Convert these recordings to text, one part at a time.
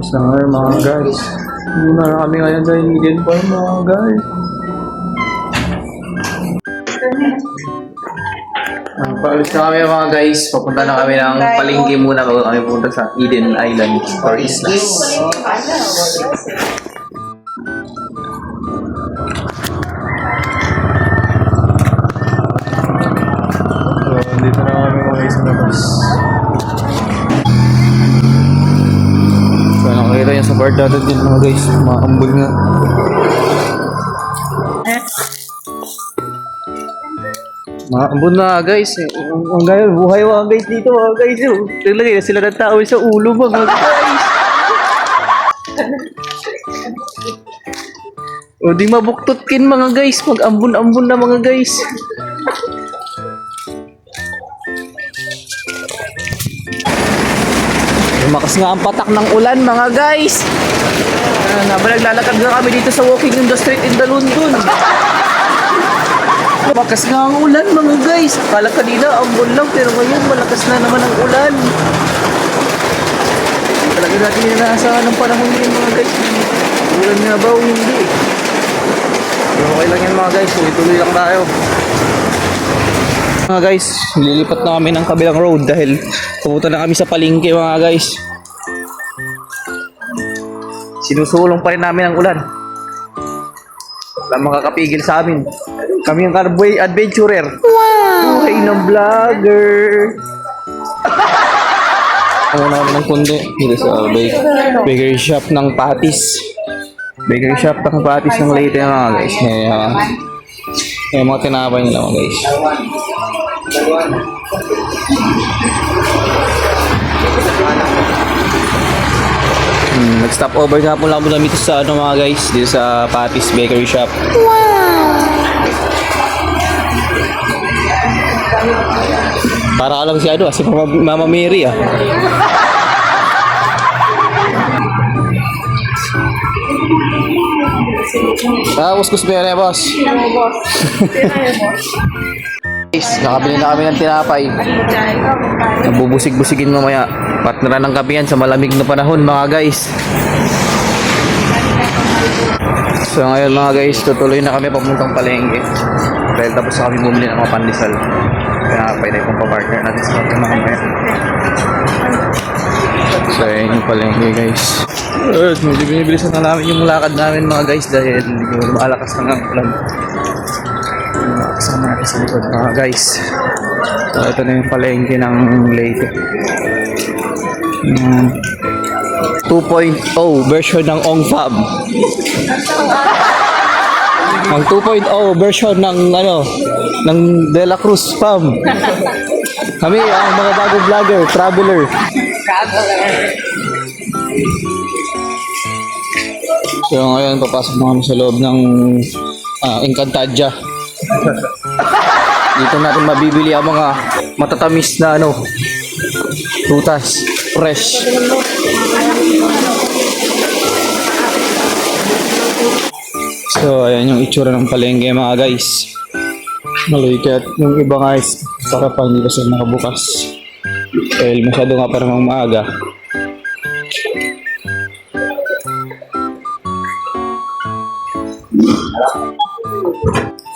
So ngayon mga guys, muna kami ngayon sa Eden Farm mga guys. Paalis na kami mga guys, papunta na kami ng palengke muna bago kami pupunta sa Eden Island or Islas. So, dito na kami mga guys sa labas. So, nakakita niya sa bar natin din mga guys, maambol nga. Maambon na guys. Ang gaya, buhay mga guys dito mga guys. Naglagay na sila ng towel sa ulo mga guys. O di mabuktotkin mga guys. Mag-ambon-ambon na mga guys. Lumakas nga ang patak ng ulan mga guys. Naglalakad nga kami dito sa walking in the street in the London. Malakas nga ang ulan mga guys. Akala kanina ambon lang pero ngayon malakas na naman ang ulan. Talaga natin inaasahan ng panahon din mga guys. Ulan nga ba o hindi? Pero okay lang yan mga guys. Tuloy-tuloy lang tayo. Mga guys, lilipat na kami ng kabilang road dahil pupunta na kami sa palengke mga guys. Sinusulong pa rin namin ang ulan. Walang makakapigil sa amin. Kami ang Carboy Adventurer. Wow! Buhay ng vlogger. Ano na kami ng kundo dito sa bakery shop ng Patis. Bakery shop ng Patis ng Leyte mga guys. May mga tinapay nila mga guys. Nag-stop over nga po lang po namin dito sa ano mga guys, dito sa Patis Bakery Shop. Wow! Para ka lang si ano, si Mama Mary ah. Kuskus ba yan eh, boss? Guys, nakabili na kami ng tinapay. Nabubusig-busigin mamaya. Partneran ng kape yan sa malamig na panahon mga guys. So ngayon mga guys, tutuloy na kami papuntang palengke. Dahil tapos na kami bumili ng mga pandesal. Kaya pwede kong papartner natin sa mga mamaya. So yun yung palengke guys. Medyo binibilisan na namin yung lakad namin mga guys dahil lumalakas na ng ulan. Kasama natin sa likod mga guys. So ito na yung palengke ng Leyte. 2.0 version ng OngFab. Ang 2.0 version ng ano, ng De La Cruz Fam. Kami ang mga bagong vlogger, traveler. So ngayon papasok na kami sa loob ng Encantadia. Dito natin mabibili ang mga matatamis na ano, prutas, fresh. So ayan yung itsura ng palengke mga guys. Maluikat yung iba guys, para pa hindi pa sila nakabukas. Dahil masyado nga parang maaga.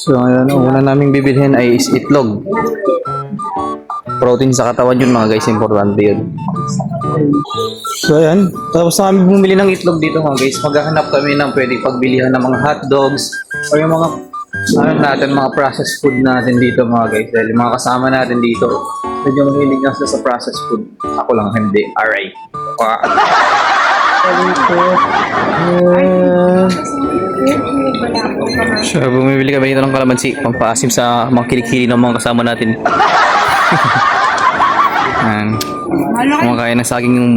So ngayon, ang una naming bibilhin ay is itlog. Protein sa katawan yun mga guys, importante yun. So ayan, tapos na kami bumili ng itlog dito mga guys. Maghahanap kami ng pwedeng pagbilihan ng mga hotdogs o yung mga ano natin, mga processed food natin dito mga guys. Dahil yung mga kasama natin dito, medyo mahilig na sila sa processed food. Ako lang hindi. Alright. So bumibili kami dito ng kalamansi, pampaasim sa mga kilikili ng mga kasama natin. Kumakain ng saging yung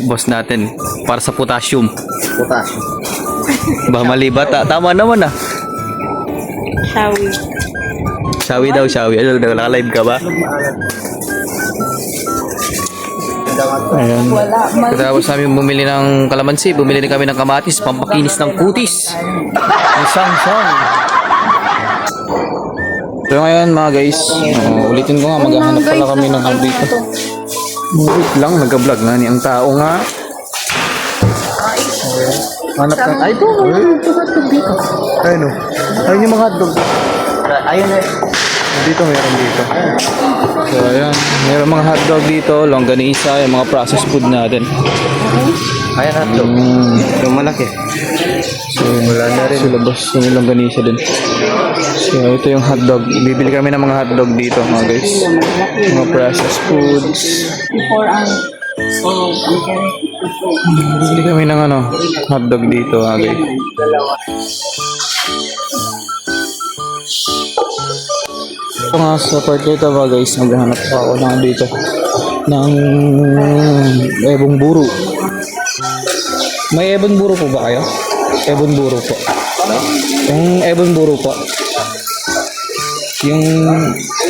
boss natin para sa potassium. Potassium. Ba mali ba? Tama naman ah. Shawi. Shawi daw, shawi. Ano, naka-live ka ba? Ayan. Tapos namin bumili ng kalamansi, bumili din kami ng kamatis, pampakinis ng kutis. Isang-sang. So ngayon mga guys, ulitin ko nga, maghahanap pala kami ng ano dito. Wait lang, nag-vlog nga ni ang tao nga. Hanap ka. Ay, ito. Ito hotdog dito. Ayun o. Ayun yung mga hotdog. Ayun eh. Dito, meron dito. So, ayan. Meron mga hotdog dito. Longganisa. Yung mga processed food natin. Ayan, hotdog. Yung malaki. So, wala na rin. Sila boss. Yung longganisa din. So, ito yung hotdog. Bibili kami ng mga hotdog dito, mga guys. Mga processed foods. Bibili kami ng hotdog dito, mga guys. Ito nga sa part dito, mga guys, naghahanap pa ako na dito ng ebong buro. May ebon buro po ba kayo? Ebon buro po. Yung ebon buro po. Yung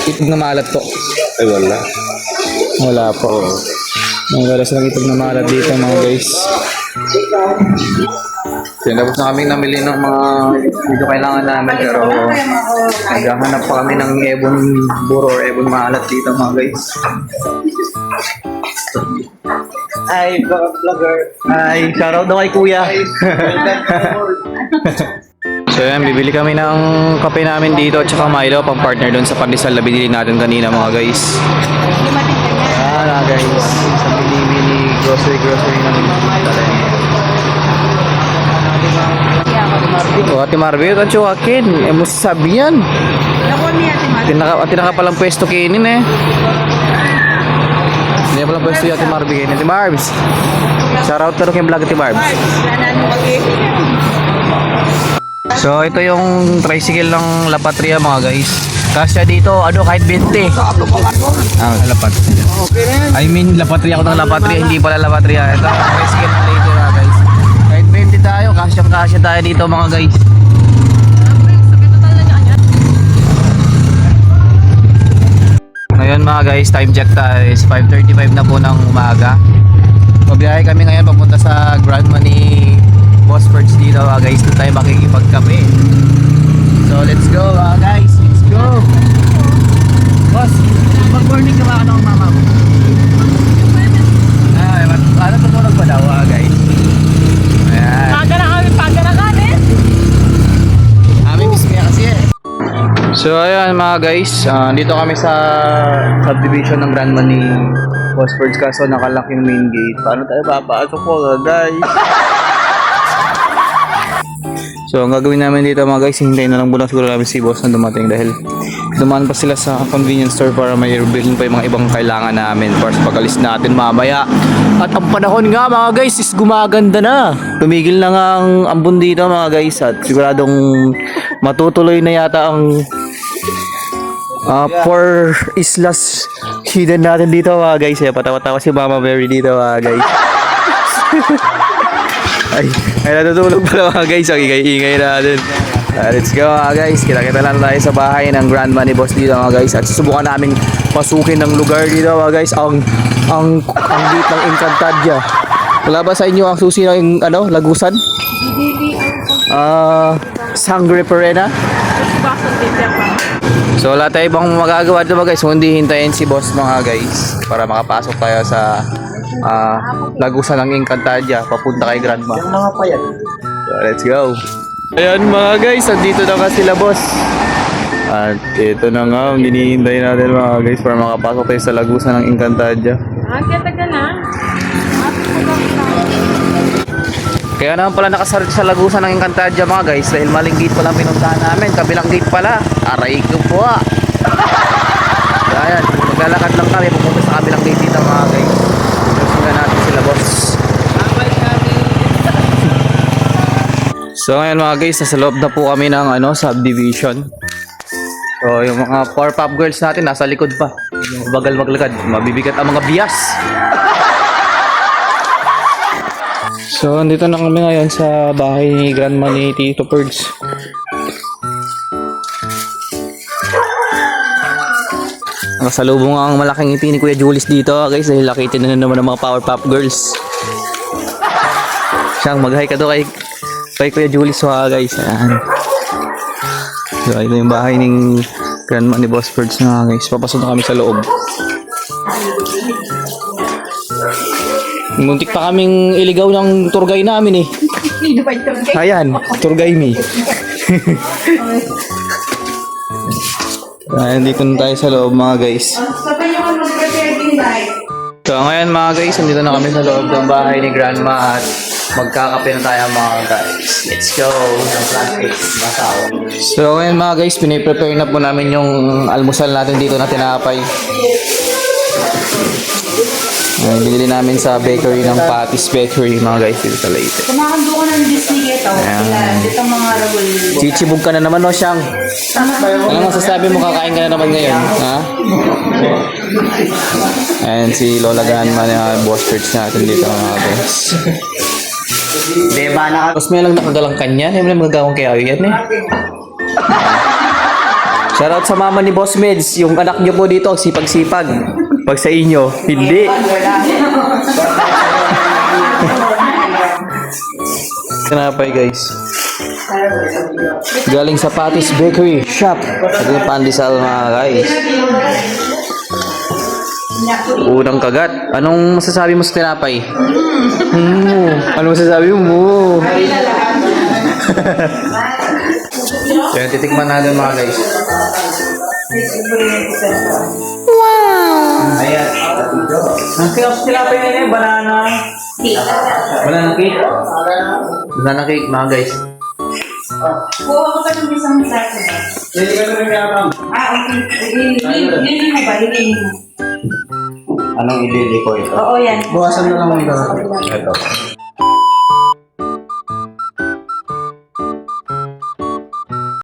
itlog na maalat po. Ay, wala. Wala po. Wala silang itlog na maalat dito, mga guys. Tapos na kami namili ng mga dito kailangan namin, pero naghahanap pa kami ng ebon buro or ebon maalat dito, mga guys. Ay, vlogger. Ay, shoutout daw kay kuya. So yan, bibili kami ng kape namin dito at saka Milo, pang partner doon sa pandesal na binili natin kanina, mga guys. Yan, mga guys. Sa mini grocery namin. Oh, Ate Marvel, at yung akin. Mo sabi yan. Nakuha niya Ate Marvel. Tinaka palang pwesto kinin eh. Hindi palang pwesto yung Ate Marvel kinin. Ate Barbs. Shoutout na rin yung vlog Ate Barbs. Nanan mo kasi. So, ito yung tricycle ng La Patria, mga guys. Kasya dito, kahit 20. La Patria. I mean, La Patria ako ng La Patria, hindi pala La Patria. Ito, tricycle ng Leyte, mga guys. Kahit 20 tayo, kasya tayo dito, mga guys. Ngayon, mga guys, time check tayo is 5:35 na po ng umaga. Pabiyahe kami ngayon papunta sa Grand Money Boss Birds dito, mga guys. Doon tayo makikipagkape. So, let's go, mga guys. Let's go. Boss, mag-morning ka ba ng mama mo? Ay, ano tutulog pa daw, mga guys? Ayan. Paga na kami. Aming miss kaya kasi eh. So, ayan, mga guys. Dito kami sa subdivision ng Grand Money Boss Birds, kaso nakalak yung main gate. Paano tayo papasok po, guys? So, ang gagawin namin dito, mga guys, hintayin na lang muna siguro namin si boss na dumating dahil dumaan pa sila sa convenience store para may bilhin pa yung mga ibang kailangan namin para sa pag-alis natin mamaya. At ang panahon nga, mga guys, is gumaganda na. Tumigil na nga ang ambon dito, mga guys, at siguradong matutuloy na yata ang 4 islas hidden natin dito, mga guys. Patawa-tawa si Mama Mary dito, mga guys. ay natutulog pala, mga guys. Ang ingay natin. Let's go, mga guys. Kita-kita lang tayo sa bahay ng Grand Money Boss dito, mga guys. At susubukan namin pasukin ng lugar dito, mga guys. Ang gate ng Encantadia. Wala ba sa inyo ang susi ng lagusan? Sangre Perena. So wala tayo ibang magagawa dito, mga guys. Kundi hintayin si boss, mga guys, para makapasok tayo sa lagusan ng Encantadia papunta kay Grandma. Yung mga payat. So let's go. Ayan, mga guys, andito na nga sila, boss. At ito na nga ang hinihintay natin, mga guys, para makapasok tayo sa lagusan ng Encantadia. Kaya taga na. Kaya naman pala nakasarap sa lagusan ng Encantadia, mga guys, dahil maling gate palang pinuntahan namin. Kabilang gate pala. Aray ko po ah. So, ayan, maglalakad lang kami pupunta sa kabilang gate dito, mga guys. Susundan natin sila, boss. So ngayon, mga guys, nasa loob na po kami ng subdivision. So yung mga Powerpuff Girls natin nasa likod pa. Yung bagal maglakad, mabibigat ang mga bias. So andito na kami ngayon sa bahay ni Grandma ni Tito Perds. Nakasalubong ang malaking ngiti ni Kuya Julius dito, guys, dahil lakitin na naman ng mga Powerpuff Girls. Siyang mag-hi ka doon kay Kuya Julius, guys. Ayan. So ito yung bahay ng Grandma ni Boss Birds, guys. Papasok na kami sa loob. Muntik pa kaming iligaw ng tour guide namin eh. Sino ba ito? Ayan, Turgay-me. Dito na tayo sa loob mga guys. Sabay yung mag-prepare din tayo. So ngayon mga guys, nandito na kami sa loob ng bahay ni Grandma at magkakape na tayo mga guys. Let's go! So ngayon mga guys, piniprepare na po namin yung almusal natin dito na tinapay. Binili namin sa bakery ng Patty's Bakery mga guys dito sa Leyte. Kumakando ka ng Disney ito. Dito ang mga ragul. Chichibog ka na naman no, Siyang. Ano masasabi mo, kakain ka na naman ngayon? Ha? Ayan si Lola Ganma na boss church natin dito mga guys. Diba na Tapos may lang nakagalang kanya. May lang magagawang kaya yan eh. Shoutout sa mama ni Boss Meds. Yung anak niyo po dito, sipag-sipag. Pag sa inyo, hindi. Tinapay guys. Galing sa Patty's Bakery Shop. Ito yung pandesal mga guys. Unang kagat. Anong masasabi mo sa tinapay? Anong masasabi mo? Kaya titikman natin mga guys. Wow! Ayan. Ang tinapay na yun, banana. Banana cake? Banana cake mga guys. Kuha ko pa ng isang plato. Hindi ka naman yakam. Okay. Lili mo ba? Lili mo. Anong ibili ko ito? Oo, yan. Buwasan na lang ang ito.